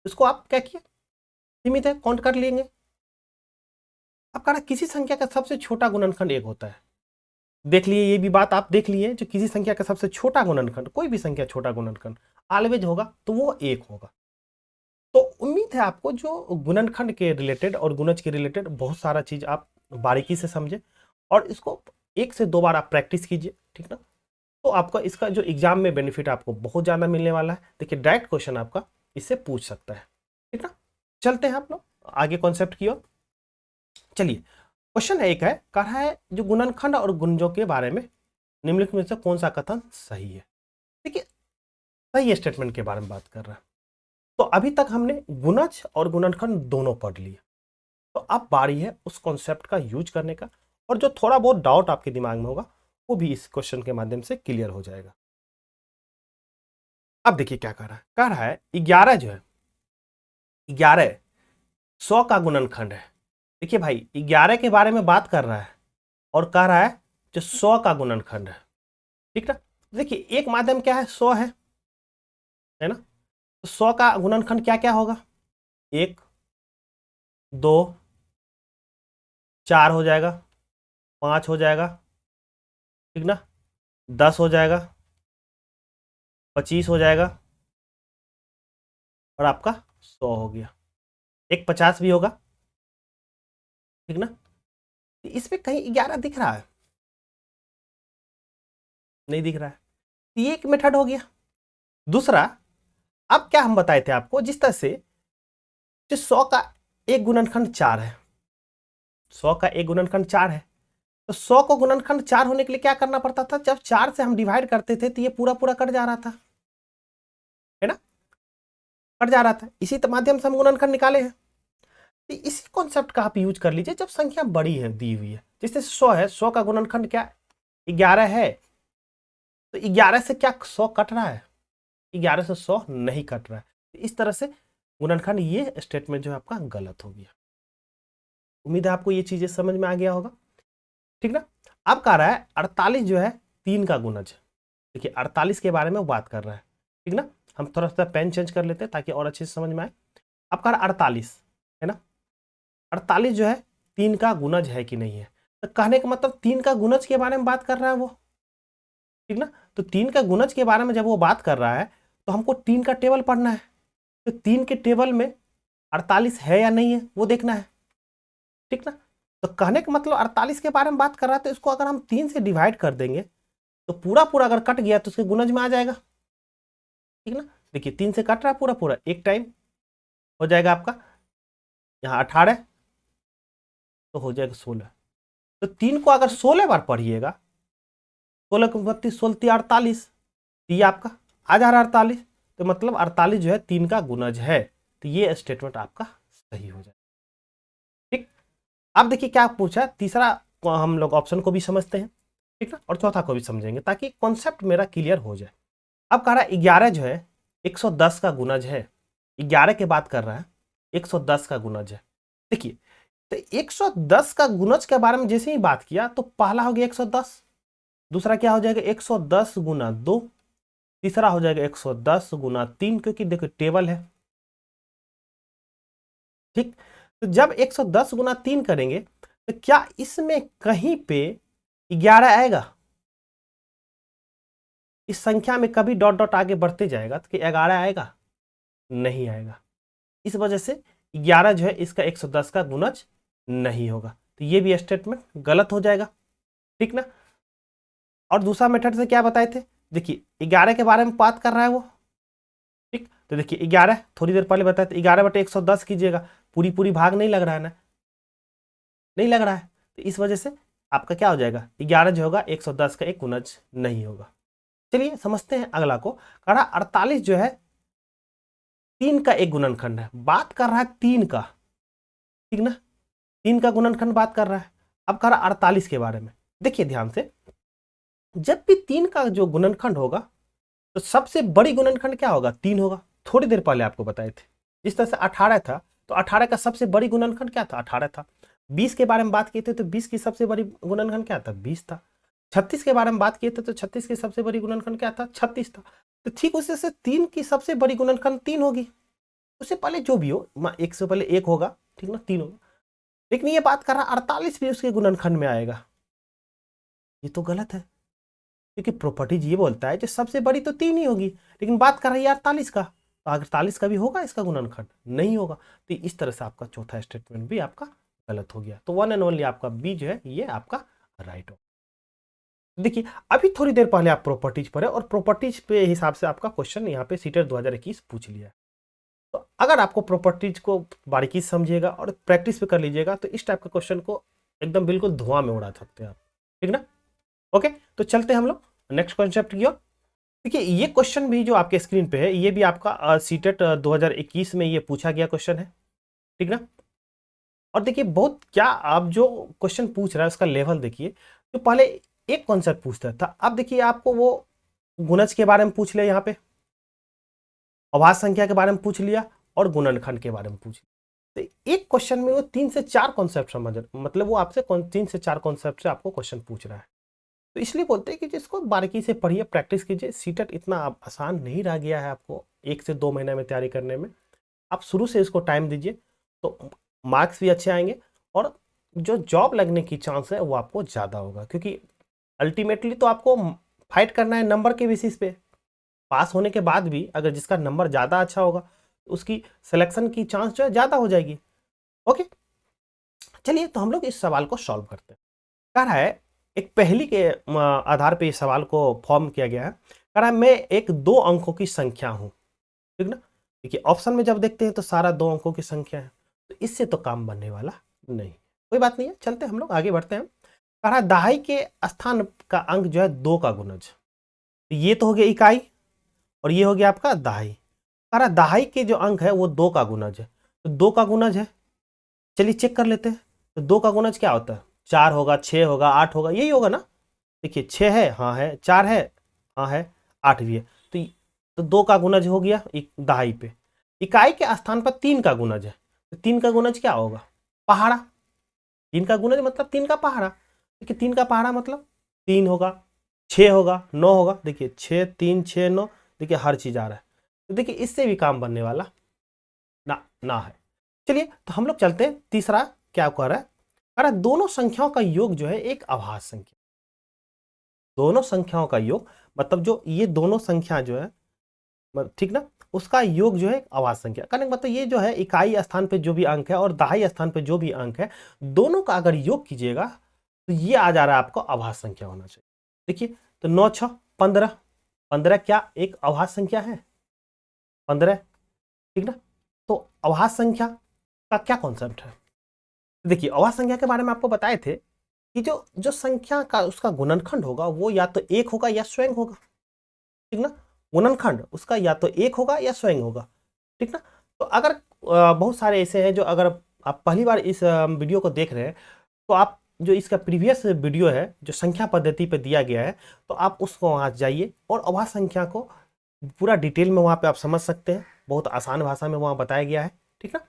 उसको आप क्या किए सीमित है काउंट कर लेंगे। अब कह रहा किसी संख्या का सबसे छोटा गुणनखंड एक होता है। देख लिए ये भी बात आप देख लिए, जो किसी संख्या का सबसे छोटा गुणनखंड, कोई भी संख्या छोटा गुणनखंड ऑलवेज होगा तो वो एक होगा। तो उम्मीद है आपको जो गुणनखंड के रिलेटेड और गुणज के रिलेटेड बहुत सारा चीज आप बारीकी से समझे और इसको 1 से 2 बार आप प्रैक्टिस कीजिए, ठीक ना। तो आपका इसका जो एग्जाम में बेनिफिट आपको बहुत ज्यादा मिलने वाला है। देखिए डायरेक्ट क्वेश्चन आपका इससे पूछ सकता है, ठीक ना। चलते हैं आप लोग आगे कॉन्सेप्ट की ओर। चलिए क्वेश्चन एक है, कहा है जो गुणनखंड और गुणजों के बारे में निम्नलिखित में से कौन सा कथन सही है। देखिए सही स्टेटमेंट के बारे में बात कर रहा है। तो अभी तक हमने गुणज और गुणनखंड दोनों पढ़ लिए, तो अब बारी है उस कॉन्सेप्ट का यूज करने का, और जो थोड़ा बहुत डाउट आपके दिमाग में होगा वो भी इस क्वेश्चन के माध्यम से क्लियर हो जाएगा। अब देखिए क्या कह रहा है 11 जो है 11 100 का गुणनखंड है। देखिए भाई 11 के बारे में बात कर रहा है और कह रहा है जो 100 का गुणनखंड है, ठीक ना। देखिए एक माध्यम क्या है 100 है ना, तो 100 का गुणनखंड क्या क्या होगा? 1, 2, 4 हो जाएगा, 5 हो जाएगा, ठीक ना, 10 हो जाएगा, 25 हो जाएगा, और आपका 100 हो गया। एक 50 भी होगा, ठीक ना। इसमें कहीं 11 दिख रहा है? नहीं दिख रहा है। ये एक मेथड हो गया। दूसरा, अब क्या हम बताए थे आपको, जिस तरह से 100 का एक गुणनखंड 4 है, 100 का एक गुणनखंड 4 है, तो 100 को गुणनखंड 4 होने के लिए क्या करना पड़ता था? जब 4 से हम डिवाइड करते थे तो ये पूरा पूरा कट जा रहा था, है ना, कट जा रहा था। इसी माध्यम से हम गुणनखंड निकाले हैं। तो इसी कॉन्सेप्ट का आप यूज कर लीजिए जब संख्या बड़ी है, दी हुई है। जैसे 100 है, 100 का गुणनखंड क्या 11 है, तो 11 से क्या 100 कट रहा है? 11 से 100 नहीं कट रहा है। तो इस तरह से गुणनखंड, ये स्टेटमेंट जो है आपका गलत हो गया। उम्मीद है आपको ये चीजें समझ में आ गया होगा, ठीक ना। अब कह रहा है 48 जो है 3 का गुणज। देखिए 48 के बारे में वो बात कर रहा है, ठीक ना। हम थोड़ा सा पेन चेंज कर लेते हैं ताकि और अच्छे से समझ में आए। अब कह रहा है 48, है ना, 48 जो है 3 का गुणज है कि नहीं है। तो कहने का मतलब 3 का गुणज के बारे में बात कर रहा है वो, ठीक ना। तो 3 का गुणज के बारे में जब वो बात कर रहा है तो हमको 3 का टेबल पढ़ना है। तो 3 के टेबल में 48 है या नहीं है वो देखना है, ठीक ना। तो कहने का मतलब 48 के बारे में बात कर रहा है, तो इसको अगर हम 3 से डिवाइड कर देंगे तो पूरा पूरा अगर कट गया तो उसके गुणज में आ जाएगा, ठीक ना। देखिए 3 से कट रहा है पूरा पूरा, एक टाइम हो जाएगा आपका यहाँ 18, तो हो जाएगा 16। तो 3 को अगर 16 बार पढ़िएगा, 16 को 32, 16 48, तो ये आपका आ जा रहा है 48। तो मतलब 48 जो है 3 का गुणज है। तो ये स्टेटमेंट आपका सही हो जाए, ठीक। अब देखिए क्या पूछा, तीसरा हम लोग ऑप्शन को भी समझते हैं, ठीक ना, और चौथा को भी समझेंगे ताकि कॉन्सेप्ट मेरा क्लियर हो जाए। अब कह रहा है 11 जो है 110 का गुणज है। 11 की बात कर रहा है, 110 का गुणज है। देखिए तो 110 का गुणज के बारे में जैसे ही बात किया तो पहला हो गया 110, दूसरा क्या हो जाएगा 110 गुना 2, तीसरा हो जाएगा 110 गुना 3, क्योंकि देखो टेबल है, ठीक। तो जब 110 गुना 3 करेंगे तो क्या इसमें कहीं पे 11 आएगा? इस संख्या में कभी डॉट डॉट आगे बढ़ते जाएगा तो 11 आएगा? नहीं आएगा। इस वजह से 11 जो है इसका 110 का गुणज नहीं होगा। तो ये भी स्टेटमेंट गलत हो जाएगा, ठीक ना। और दूसरा मेथड से क्या बताए थे, देखिए 11 के बारे में बात कर रहा है वो, ठीक। तो देखिए 11 थोड़ी देर पहले बताया था, 11 बटे 110 कीजिएगा, पूरी पूरी भाग नहीं लग रहा है ना, नहीं लग रहा है। तो इस वजह से आपका क्या हो जाएगा, 11 जो होगा 110 का एक गुणज नहीं होगा। चलिए समझते हैं अगला को। कहा 48 जो है 3 का एक गुणनखंड है, बात कर रहा है 3 का, ठीक ना, 3 का गुणनखंड बात कर रहा है। अब कह रहा 48 के बारे में, देखिए ध्यान से, जब भी 3 का जो गुणनखंड होगा तो सबसे बड़ी गुणनखंड क्या होगा, 3 होगा। थोड़ी देर पहले आपको बताए थे, जिस तरह से 18 था तो 18 का सबसे बड़ी गुणनखंड क्या था, 18 था। 20 के बारे में बात किए थे तो 20 की सबसे बड़ी गुणनखंड क्या था, 20 था। 36 के बारे में बात किए थे तो 36 की सबसे बड़ी गुणनखंड क्या था, 36 था। तो ठीक उसी से 3 की सबसे बड़ी गुणनखंड 3 होगी। उससे पहले जो भी हो, एक से पहले 1 होगा, ठीक ना, 3 होगा। लेकिन ये बात कर रहा 48 भी उसके गुणनखंड में आएगा, ये तो गलत है। क्योंकि प्रॉपर्टीज ये बोलता है कि सबसे बड़ी तो 3 ही होगी, लेकिन बात कर रही है 48 का, तो 48 का भी होगा इसका गुणनखंड, नहीं होगा। तो इस तरह से आपका चौथा स्टेटमेंट भी आपका गलत हो गया। तो वन एंड ओनली आपका बी जो है ये आपका राइट हो। देखिए अभी थोड़ी देर पहले आप प्रॉपर्टीज पढ़े और प्रॉपर्टीज पे हिसाब से आपका क्वेश्चन यहाँ पे सीटेट 2021 पूछ लिया है। तो अगर आपको प्रॉपर्टीज को बारीकी से समझिएगा और प्रैक्टिस पे कर लीजिएगा तो इस टाइप का क्वेश्चन को एकदम बिल्कुल धुआं में उड़ा सकते हैं आप, ठीक ना। ओके, तो चलते हैं हम लोग नेक्स्ट कॉन्सेप्ट की ओर। देखिए ये क्वेश्चन भी जो आपके स्क्रीन पे है ये भी आपका सीटेट 2021 में ये पूछा गया क्वेश्चन है, ठीक ना। और देखिए बहुत क्या आप जो क्वेश्चन पूछ रहा है उसका लेवल देखिए। तो पहले एक कॉन्सेप्ट पूछता था, अब देखिए आपको वो गुणज के बारे में पूछ लिया, यहाँ पे अभाज्य संख्या के बारे में पूछ लिया और गुणनखंड के बारे में पूछ लिया। तो एक क्वेश्चन में वो 3 से 4 कॉन्सेप्ट समझ, मतलब वो आपसे 3 से 4 कॉन्सेप्ट से आपको क्वेश्चन पूछ रहा है। तो इसलिए बोलते हैं कि जिसको बारीकी से पढ़िए, प्रैक्टिस कीजिए। सीटेट इतना आसान नहीं रह गया है आपको 1 से 2 महीने में तैयारी करने में। आप शुरू से इसको टाइम दीजिए तो मार्क्स भी अच्छे आएंगे और जो जॉब लगने की चांस है वो आपको ज़्यादा होगा, क्योंकि अल्टीमेटली तो आपको फाइट करना है नंबर के बेसिस पे। पास होने के बाद भी अगर जिसका नंबर ज़्यादा अच्छा होगा तो उसकी सिलेक्शन की चांस जो है ज़्यादा हो जाएगी। ओके, चलिए तो हम लोग इस सवाल को सॉल्व करते हैं। कह रहा है एक पहेली के आधार पे इस सवाल को फॉर्म किया गया है। कह रहा है मैं एक 2 अंकों की संख्या हूं, ठीक ना। देखिए ऑप्शन में जब देखते हैं तो सारा 2 अंकों की संख्या है, तो इससे तो काम बनने वाला नहीं। कोई बात नहीं है, चलते हम लोग आगे बढ़ते हैं। कह रहा है दहाई के स्थान का अंक जो है 2 का गुणज। तो ये तो हो गया इकाई और ये हो गया आपका दहाई। कह रहा है दहाई के जो अंक है वो 2 का गुणज है। तो 2 का गुणज है, चलिए चेक कर लेते हैं। तो 2 का गुणज क्या होता है? 4 होगा, 6 होगा, 8 होगा, यही होगा ना। देखिए 6 है, हाँ है, 4 है, हाँ है, 8 भी है। तो 2 का गुणज हो गया दहाई पे। इकाई के स्थान पर 3 का गुणज है। तो 3 का गुणज क्या होगा? पहाड़ा। 3 का गुणज मतलब 3 का पहाड़ा। देखिए 3 का पहाड़ा मतलब 3 होगा, 6 होगा, 9 होगा। देखिए 6, 3, 6, 9, देखिए हर चीज आ रहा है। तो देखिए इससे भी काम बनने वाला ना ना है। चलिए तो हम लोग चलते हैं तीसरा। क्या कर रहा है? कह रहा है दोनों संख्याओं का योग जो है एक अभाज्य संख्या। दोनों संख्याओं का योग मतलब जो ये दोनों संख्या जो है, ठीक ना, उसका योग जो है एक अभाज्य संख्या। कहने का मतलब ये जो है इकाई स्थान पे जो भी अंक है और दहाई स्थान पे जो भी अंक है, दोनों का अगर योग कीजिएगा तो ये आ जा रहा है आपको अभाज्य संख्या होना चाहिए। देखिए तो 9, 6, 15। 15 क्या एक अभाज्य संख्या है? 15, ठीक ना। तो अभाज्य संख्या का क्या कॉन्सेप्ट है? देखिए अभाज्य संख्या के बारे में आपको बताए थे कि जो जो संख्या का उसका गुणनखंड होगा वो या तो 1 होगा या स्वयं होगा, ठीक ना। गुणनखंड उसका या तो 1 होगा या स्वयं होगा, ठीक ना। तो अगर बहुत सारे ऐसे हैं जो अगर आप पहली बार इस वीडियो को देख रहे हैं तो आप जो इसका प्रीवियस वीडियो है जो संख्या पद्धति पे दिया गया है, तो आप उसको वहाँ जाइए और अभाज्य संख्या को पूरा डिटेल में वहाँ पे आप समझ सकते हैं। बहुत आसान भाषा में वहाँ बताया गया है, ठीक ना।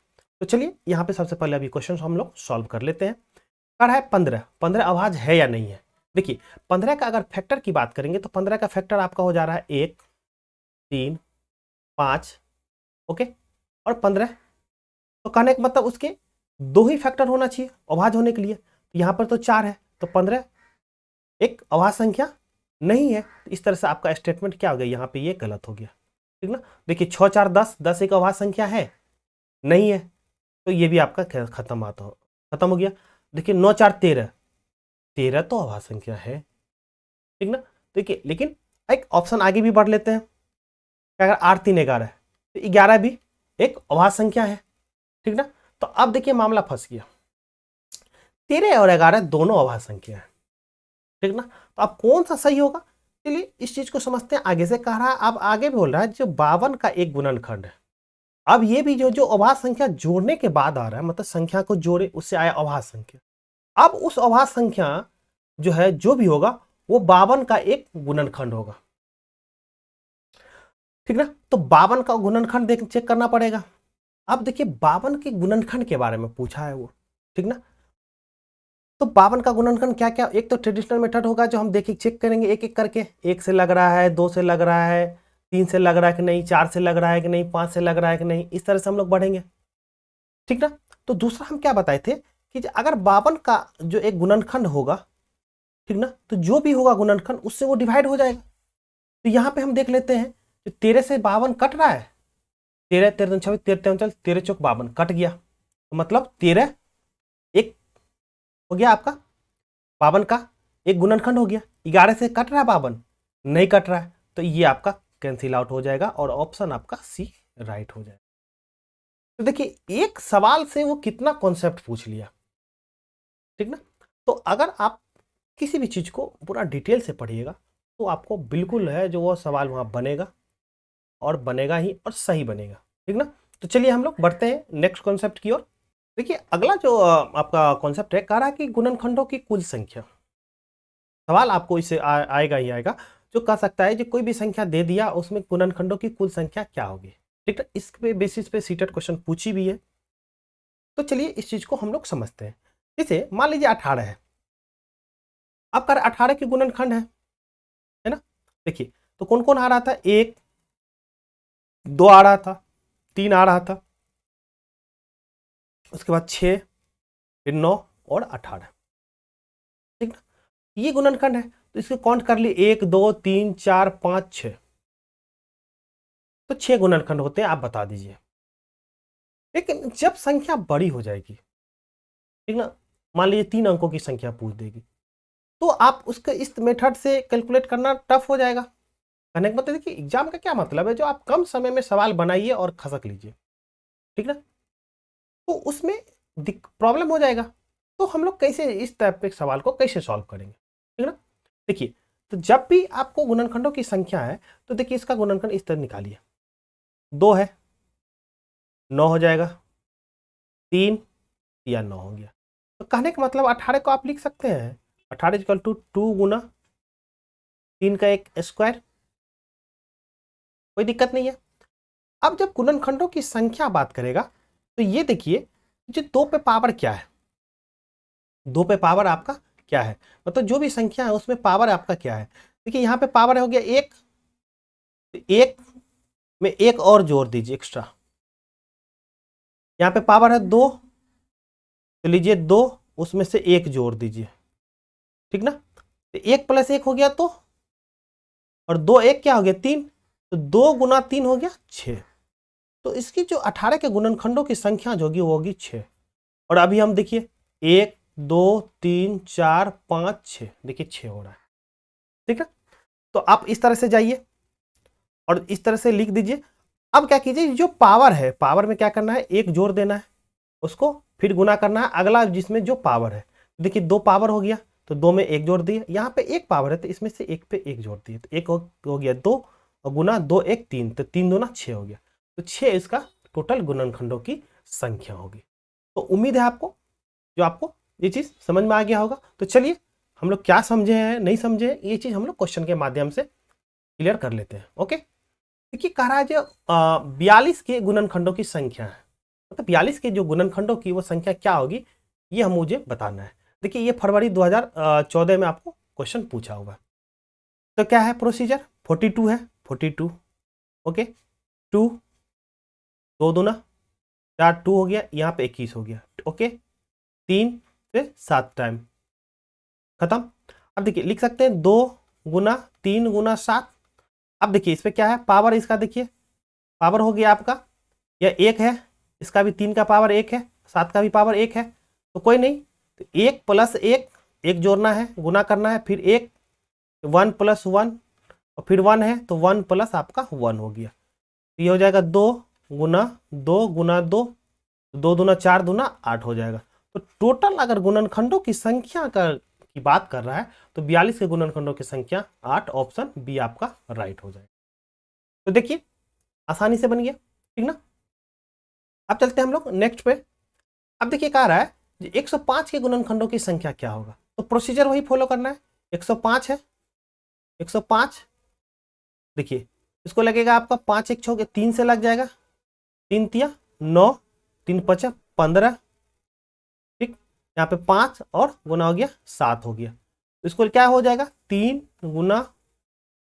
तो चलिए यहाँ पे सबसे पहले अभी क्वेश्चन हम लोग सॉल्व कर लेते हैं। कह रहा है 15, 15 अभाज्य है या नहीं है? देखिए 15 का अगर फैक्टर की बात करेंगे तो 15 का फैक्टर आपका हो जा रहा है 1, 3, 5, ओके, और 15। तो कहने का मतलब उसके 2 ही फैक्टर होना चाहिए अभाज्य होने के लिए। तो यहाँ पर तो 4 है, तो 15 एक अभाज्य संख्या नहीं है। तो इस तरह से आपका स्टेटमेंट क्या हो गया, यहाँ पे ये गलत हो गया, ठीक ना। देखिए 6, 4, 10, 10 एक अभाज्य संख्या है नहीं है, तो ये भी आपका खत्म हो गया। देखिए 9, 4, 13, 13 तो अभाज्य संख्या है, ठीक ना। देखिए लेकिन एक ऑप्शन आगे भी बढ़ लेते हैं। अगर 8, 3, 11 है तो 11 भी एक अभाज्य संख्या है, ठीक ना। तो अब देखिए मामला फंस गया, 13 और 11 दोनों अभाज्य संख्या है, ठीक ना। तो अब कौन सा सही होगा? चलिए इस चीज को समझते हैं। आगे से कह रहा है, अब आगे बोल रहा है जो 52 का एक गुणनखंड है। अब ये भी जो जो अभाज्य संख्या जोड़ने के बाद आ रहा है, मतलब संख्या को जोड़े उससे आया अभाज्य संख्या। अब उस अभाज्य संख्या जो है जो भी होगा वो 52 का एक गुणनखंड होगा, ठीक ना। तो 52 का गुणनखंड देख चेक करना पड़ेगा। अब देखिए 52 के गुणनखंड के बारे में पूछा है वो, ठीक ना। तो 52 का गुणनखंड क्या क्या? एक तो ट्रेडिशनल मेथड होगा जो हम देखिए चेक करेंगे एक एक करके, 1 से लग रहा है, 2 से लग रहा है, 3 से लग रहा है कि नहीं, 4 से लग रहा है कि नहीं, 5 से लग रहा है कि नहीं, इस तरह से हम लोग बढ़ेंगे, ठीक ना। तो दूसरा हम क्या बताए थे कि अगर 52 का जो एक गुणनखंड होगा, ठीक ना, तो जो भी होगा गुणनखंड उससे वो डिवाइड हो जाएगा। तो यहाँ पे हम देख लेते हैं 13 से 52 कट रहा है, 13, 13, 26, 13, 13 चौक 52 कट गया, तो मतलब 13 एक हो गया आपका 52 का एक गुणनखंड हो गया। 11 से कट रहा है 52? नहीं कट रहा है, तो ये आपका कैंसिल आउट हो जाएगा और ऑप्शन आपका सी राइट हो जाएगा। तो देखिए एक सवाल से वो कितना कॉन्सेप्ट पूछ लिया, ठीक ना। तो अगर आप किसी भी चीज को पूरा डिटेल से पढ़िएगा तो आपको बिल्कुल है जो वो सवाल वहां बनेगा और बनेगा ही और सही बनेगा, ठीक ना। तो चलिए हम लोग बढ़ते हैं नेक्स्ट कॉन्सेप्ट की ओर। देखिए अगला जो आपका कॉन्सेप्ट है, कह रहा है कि गुणनखंडों की कुल संख्या। सवाल आपको इससे आएगा ही आएगा, जो कह सकता है जो कोई भी संख्या दे दिया उसमें गुणनखंडों की कुल संख्या क्या होगी, ठीक है। इस पे बेसिस पे सीटेट क्वेश्चन पूछी भी है। तो चलिए इस चीज को हम लोग समझते हैं। जैसे मान लीजिए 18 है। आपका 18 के गुणनखंड है ना। देखिए तो कौन कौन आ रहा था, 1 2 आ रहा था, 3 आ रहा था, उसके बाद 6, फिर 9 और 18, ठीक ना। ये गुणनखंड है तो इसको काउंट कर लिए, 1 2 3 4 5 6, तो 6 गुणनखंड होते हैं, आप बता दीजिए। लेकिन जब संख्या बड़ी हो जाएगी, ठीक ना, मान लीजिए 3 अंकों की संख्या पूछ देगी, तो आप उसके इस मेथड से कैलकुलेट करना टफ हो जाएगा। कहने का मतलब देखिए एग्जाम का क्या मतलब है, जो आप कम समय में सवाल बनाइए और खसक लीजिए, ठीक ना, तो उसमें प्रॉब्लम हो जाएगा। तो हम लोग कैसे इस टाइप के सवाल को कैसे सॉल्व करेंगे, ठीक ना। देखिए तो जब भी आपको गुणनखंडों की संख्या है तो देखिए इसका गुणनखंड इस तरह निकालिए, 2 है 9 हो जाएगा, 3 या 9 हो गया। तो कहने का मतलब 18 को आप लिख सकते हैं 18 इक्वल टू 2 गुना 3 का एक स्क्वायर, कोई दिक्कत नहीं है। अब जब गुणनखंडों की संख्या बात करेगा तो ये देखिए जो 2 पे पावर क्या है, 2 पे पावर आपका क्या है, मतलब जो भी संख्या है उसमें पावर आपका क्या है। देखिए यहाँ पे पावर हो गया 1, तो 1 में एक और जोड़ दीजिए एक्स्ट्रा, यहाँ पे पावर है 2, तो लीजिए 2 उसमें से 1 जोड़ दीजिए, ठीक ना। तो 1 प्लस 1 हो गया, तो और 2 1 क्या हो गया 3, तो 2 गुना 3 हो गया 6। तो इसकी जो 18 के गुणनखंडों की संख्या जो होगी वो होगी 6। और अभी हम देखिए 1 2 3 4 5 6, देखिए 6 हो रहा है, ठीक है। तो आप इस तरह से जाइए और इस तरह से लिख दीजिए। अब क्या कीजिए, जो पावर है पावर में क्या करना है, 1 जोड़ देना है, उसको फिर गुना करना है अगला जिसमें जो पावर है। देखिए 2 पावर हो गया तो 2 में 1 जोड़ दिए, यहाँ पे 1 पावर है तो इसमें से 1 पे 1 जोड़ दिए, तो 1 हो गया 2 और गुना 2 1 3, तो 3 दूना 6 हो गया। तो 6 इसका टोटल गुणनखंडों की संख्या होगी। तो उम्मीद है आपको जो आपको ये चीज़ समझ में आ गया होगा। तो चलिए हम लोग क्या समझे हैं नहीं समझे हैं, ये चीज़ हम लोग क्वेश्चन के माध्यम से क्लियर कर लेते हैं। ओके, देखिए कह रहा है जो 42 के गुणनखंडों की संख्या है, मतलब 42 के जो गुणनखंडों की वो संख्या क्या होगी, ये हम मुझे बताना है। देखिए ये फरवरी 2014 में आपको क्वेश्चन पूछा होगा। तो क्या है प्रोसीजर, 42 है 42, ओके 2 2 दूना 4 2 हो गया, यहाँ पे 21 हो गया, ओके 3 से 7 टाइम खत्म। अब देखिए लिख सकते हैं 2 गुना 3 गुना 7। अब देखिए इस पर क्या है पावर, इसका देखिए पावर हो गया आपका यह 1 है, इसका भी 3 का पावर 1 है, 7 का भी पावर 1 है, तो कोई नहीं, तो 1 प्लस 1 1 जोड़ना है गुना करना है, फिर 1 1 प्लस 1 और फिर 1 है तो 1 प्लस आपका 1 हो गया, तो ये हो जाएगा 2 गुना 2, 2 दूना 4 दूना 8 हो जाएगा। तो टोटल अगर गुणनखंडों की संख्या की बात कर रहा है तो 42 के गुणनखंडों की संख्या 8, ऑप्शन बी आपका राइट हो जाएगा। तो देखिए आसानी से बन गया, ठीक ना। अब चलते हैं हम लोग नेक्स्ट पे। अब देखिए कह रहा है 105 के गुणनखंडों की संख्या क्या होगा, तो प्रोसीजर वही फॉलो करना है। 105 है, 105 देखिए इसको लगेगा आपका 5 1 6 3 से लग जाएगा, 3 तिया 9, 3 5 15, ठीक, यहाँ पे 5 और गुना हो गया 7 हो गया, तो इसको क्या हो जाएगा 3 गुना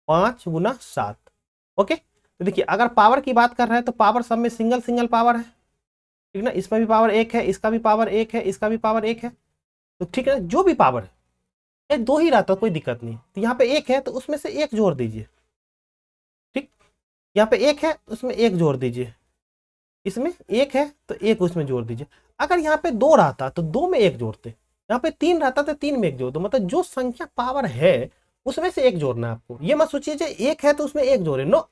5 गुना 7, ओके। तो देखिए अगर पावर की बात कर रहे हैं तो पावर सब में सिंगल सिंगल पावर है, ठीक ना, इसमें भी पावर 1 है, इसका भी पावर 1 है, इसका भी पावर 1 है, तो ठीक है जो भी पावर है ये 2 ही रहता कोई दिक्कत नहीं, तो यहाँ पे 1 है तो उसमें से 1 जोड़ दीजिए, ठीक, यहाँ पे 1 है उसमें 1 जोड़ दीजिए, इसमें 1 है तो 1 उसमें जोड़ दीजिए। अगर यहाँ पे 2 रहता तो 2 में 1 जोड़ते, यहाँ पे 3 रहता तो 3 में 1 जोड़ दो, मतलब जो संख्या पावर है उसमें से 1 जोड़ना है आपको। ये मत सोचिए 1 है तो उसमें 1 जोड़े, नो,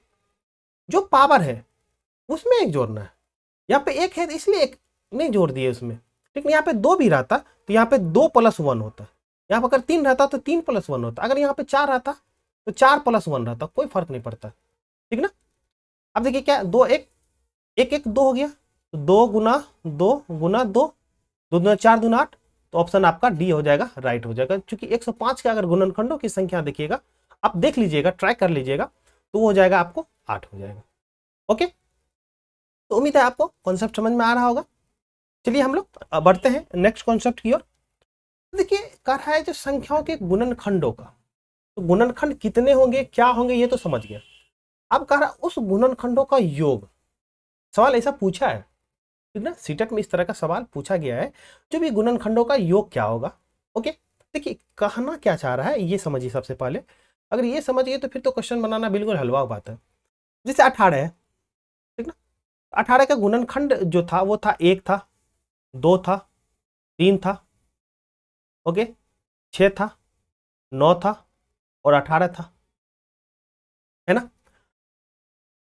जो पावर है उसमें 1 जोड़ना है। यहाँ पे 1 है तो इसलिए 1 नहीं जोड़ दिए उसमें, ठीक है। यहाँ पे 2 भी रहता तो यहाँ पे 2 प्लस 1 होता, यहाँ पर अगर 3 रहता तो 3 प्लस 1 होता, अगर यहाँ पे 4 रहता तो 4 प्लस 1 रहता, कोई फर्क नहीं पड़ता, ठीक ना। अब देखिए क्या 2 1 1 1 2 हो गया, तो 2 गुना 2 गुना 2, 2 दूना 4 दूना 8, तो ऑप्शन आपका डी हो जाएगा, राइट हो जाएगा। क्योंकि 105 के अगर गुणनखंडों की संख्या देखिएगा, आप देख लीजिएगा ट्राई कर लीजिएगा, तो वो हो जाएगा आपको 8 हो जाएगा, ओके। तो उम्मीद है आपको कॉन्सेप्ट समझ में आ रहा होगा। चलिए हम लोग बढ़ते हैं नेक्स्ट कॉन्सेप्ट की ओर। देखिए कर रहा है जो संख्याओं के गुणनखंडों का, तो गुणनखंड कितने होंगे, क्या होंगे, ये तो समझ गया। अब कह रहा उस गुणनखंडों का योग, सवाल ऐसा पूछा है, ठीक ना, सीटेट में इस तरह का सवाल पूछा गया है, जो भी गुणनखंडों का योग क्या होगा। ओके, देखिए कहना क्या चाह रहा है ये समझिए सबसे पहले। अगर ये समझ गए तो फिर तो क्वेश्चन बनाना बिल्कुल हलवा बात है। जैसे 18 है, ठीक ना, 18 का गुणनखंड जो था वो था 1 था, 2 था, 3 था, ओके, 6 था, 9 था और 18 था, है ना।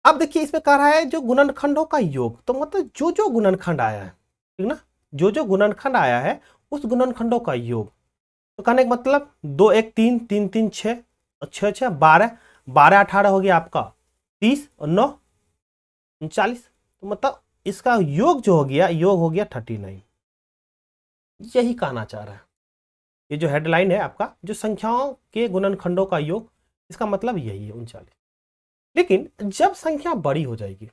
अब देखिए इसमें कह रहा है जो गुणनखंडों का योग, तो मतलब जो जो गुणनखंड आया है, ठीक ना, जो जो गुणनखंड आया है उस गुणनखंडों का योग। तो कहने का मतलब 2 1 3, 3 3 6 और 6 6 12, 12 18 हो गया आपका 30 और 9 39। तो मतलब इसका योग जो हो गया, योग हो गया 39। यही कहना चाह रहा है, ये जो हेडलाइन है आपका, जो संख्याओं के गुणनखंडों का योग, इसका मतलब यही है 39। लेकिन जब संख्या बड़ी हो जाएगी,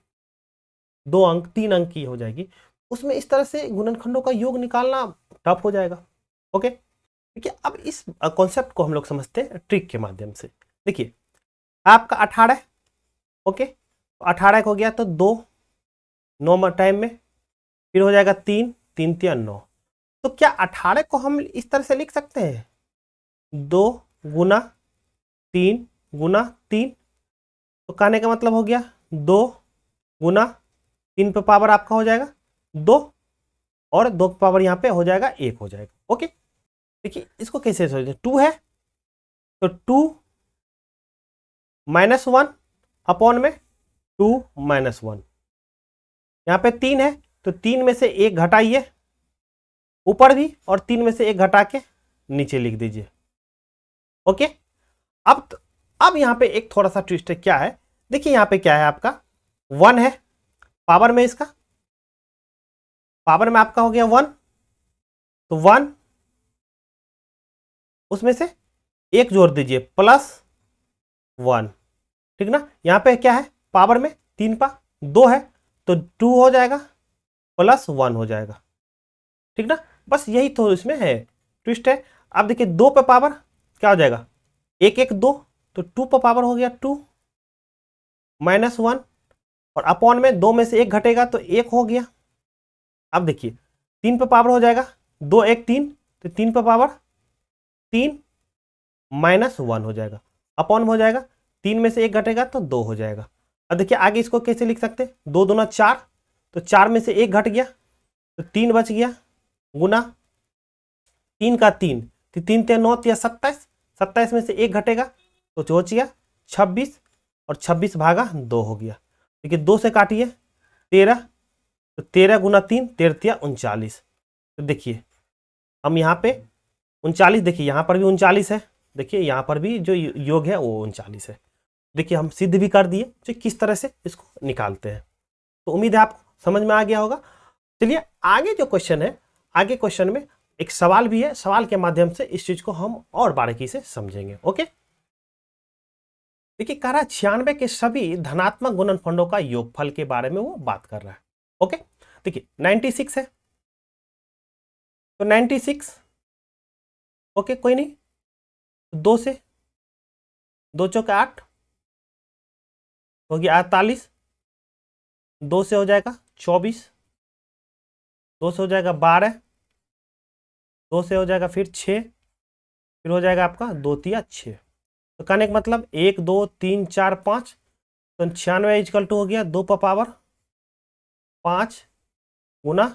2 अंक 3 अंक की हो जाएगी, उसमें इस तरह से गुणनखंडों का योग निकालना टफ हो जाएगा। ओके, देखिए अब इस कॉन्सेप्ट को हम लोग समझते हैं ट्रिक के माध्यम से। देखिए आपका 18, ओके, 18 हो गया तो 2 9 टाइम में, फिर हो जाएगा 3 3 3 9। तो क्या 18 को हम इस तरह से लिख सकते हैं, 2 गुना 3 गुना 3। तो कहने का मतलब हो गया 2 गुना 3 पे पावर आपका हो जाएगा 2 और 2 पे पावर यहाँ पे हो जाएगा 1 हो जाएगा। ओके, देखिए इसको कैसे सोचते, 2 है तो 2 माइनस 1 अपॉन में 2 माइनस 1। यहाँ पे 3 है तो 3 में से 1 घटाइए ऊपर भी और 3 में से 1 घटा के नीचे लिख दीजिए। ओके, अब यहाँ पे एक थोड़ा सा ट्विस्ट है, क्या है, देखिए यहाँ पे क्या है आपका 1 है पावर में, इसका पावर में आपका हो गया 1, तो 1 उसमें से 1 जोड़ दीजिए प्लस 1, ठीक ना। यहाँ पे क्या है पावर में 3 पा 2 है तो 2 हो जाएगा प्लस 1 हो जाएगा, ठीक ना। बस यही तो इसमें है ट्विस्ट है। अब देखिए 2 पे पावर क्या हो जाएगा 1 1 2, तो 2 पे पावर हो गया 2 माइनस 1 और अपॉन में 2 में से 1 घटेगा तो 1 हो गया। अब देखिए 3 पे पावर हो जाएगा 2 1 3, तो 3 पे पावर 3 माइनस 1 हो जाएगा, अपॉन में हो जाएगा 3 में से 1 घटेगा तो 2 हो जाएगा। अब देखिए आगे इसको कैसे लिख सकते हैं, 2 दूना 4, तो 4 में से 1 घट गया तो 3 बच गया, गुना 3 का 3, तो 3 3 9 या 27, 27 में से 1 घटेगा तो जो बच गया 26 और 26 भागा 2 हो गया। देखिए 2 से काटिए 13, तो 13 गुना 3 13 39। तो देखिए हम यहाँ पे 39, देखिए यहाँ पर भी 39 है, देखिए यहाँ पर भी जो योग है वो 39 है। देखिए हम सिद्ध भी कर दिए कि किस तरह से इसको निकालते हैं। तो उम्मीद है आपको समझ में आ गया होगा। चलिए आगे जो क्वेश्चन है, आगे क्वेश्चन में एक सवाल भी है, सवाल के माध्यम से इस चीज को हम और बारीकी से समझेंगे। ओके, देखिए कह रहा है 96 के सभी धनात्मक गुणनखंडों का योगफल के बारे में वो बात कर रहा है। ओके, देखिए 96 है तो 96, ओके कोई नहीं, 2 से 2 चौके 8 हो गया 48, 2 से हो जाएगा 24, 2 से हो जाएगा 12, 2 से हो जाएगा फिर 6, फिर हो जाएगा आपका 2 तिया 6। तो कहने का मतलब 1 2 3 4 5, तो 96 इजकल टू हो गया 2 पर पावर 5 गुना,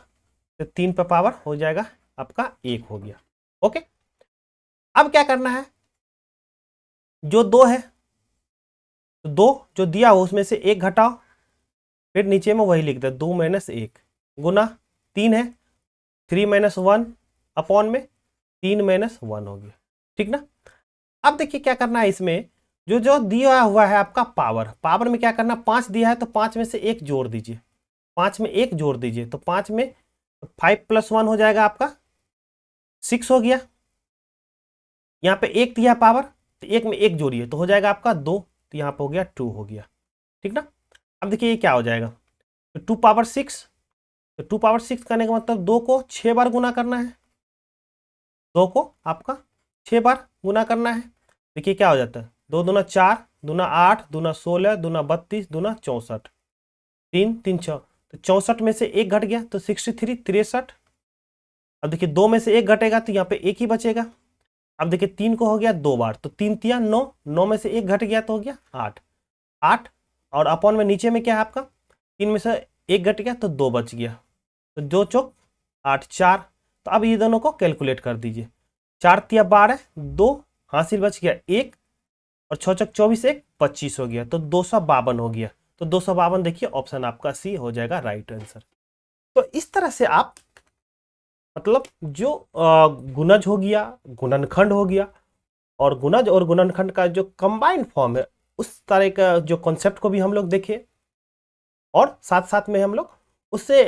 तो 3 पर पावर हो जाएगा आपका 1 हो गया। ओके, अब क्या करना है, जो 2 है तो 2 जो दिया हो उसमें से 1 घटाओ, फिर नीचे में वही लिख दे 2 माइनस 1, गुना 3 है 3 माइनस 1 अपॉन में 3 माइनस 1 हो गया, ठीक ना। अब देखिए क्या करना है, इसमें जो जो दिया हुआ है आपका पावर, पावर में क्या करना, 5 दिया है तो 5 में से 1 जोड़ दीजिए, 5 में 1 जोड़ दीजिए, तो 5 में 5 प्लस 1 हो जाएगा आपका 6 हो गया। यहाँ पे 1 दिया पावर तो 1 में 1 जोड़िए तो हो जाएगा आपका 2, तो यहाँ पे हो गया 2 हो गया, ठीक ना। अब देखिए ये क्या हो जाएगा, तो 2 पावर 6, तो 2 पावर 6 करने का मतलब 2 को 6 बार गुना करना है, 2 को आपका 6 बार गुना करना है। देखिए क्या हो जाता है, 2 दूना 4, दूना 8, दूना 16, दूना 32, दूना 64, 3 3 6, तो 64 में से एक घट गया तो 63 63। अब देखिए 2 में से एक घटेगा तो यहाँ पे एक ही बचेगा। अब देखिए 3 को हो गया 2 बार तो 3 तिया 9, 9 में से एक घट गया तो हो गया 8 8, और अपॉन में नीचे में क्या है आपका, 3 में से एक घट गया तो 2 बच गया, तो 2 चौक 8 4। तो अब ये दोनों को कैलकुलेट कर दीजिए, 4 तिया 12, 2 हासिल बच गया 1, और 6 चौक 24, 1 25 हो गया, तो 252 हो गया। तो 252 देखिए ऑप्शन आपका सी हो जाएगा राइट आंसर। तो इस तरह से आप मतलब जो गुणज हो गया, गुणनखंड हो गया, और गुणज और गुणनखंड का जो कंबाइंड फॉर्म है उस तरह का जो कॉन्सेप्ट को भी हम लोग देखे, और साथ साथ में हम लोग उससे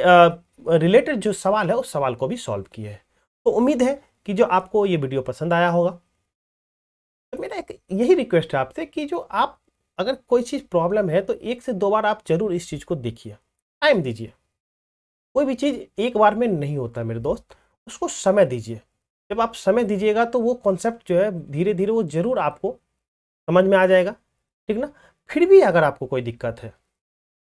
रिलेटेड जो सवाल है उस सवाल को भी सॉल्व किए हैं। तो उम्मीद है कि जो आपको ये वीडियो पसंद आया होगा। तो मेरा एक यही रिक्वेस्ट है आपसे कि जो आप अगर कोई चीज़ प्रॉब्लम है तो 1 से 2 बार आप जरूर इस चीज़ को देखिए, टाइम दीजिए। कोई भी चीज़ एक बार में नहीं होता मेरे दोस्त, उसको समय दीजिए। जब आप समय दीजिएगा तो वो कॉन्सेप्ट जो है धीरे धीरे वो जरूर आपको समझ में आ जाएगा, ठीक ना। फिर भी अगर आपको कोई दिक्कत है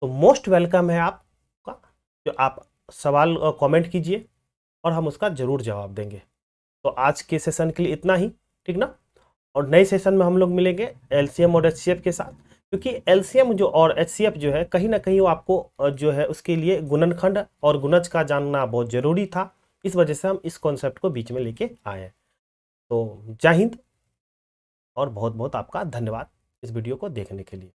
तो मोस्ट वेलकम है आपका, जो आप सवाल कमेंट कीजिए और हम उसका ज़रूर जवाब देंगे। तो आज के सेशन के लिए इतना ही, ठीक ना। और नए सेशन में हम लोग मिलेंगे एलसीएम और एचसीएफ के साथ, क्योंकि एलसीएम जो और एचसीएफ जो है कहीं ना कहीं वो आपको जो है उसके लिए गुणनखंड और गुणज का जानना बहुत ज़रूरी था। इस वजह से हम इस कॉन्सेप्ट को बीच में लेके आए हैं। तो जय हिंद और बहुत बहुत आपका धन्यवाद इस वीडियो को देखने के लिए।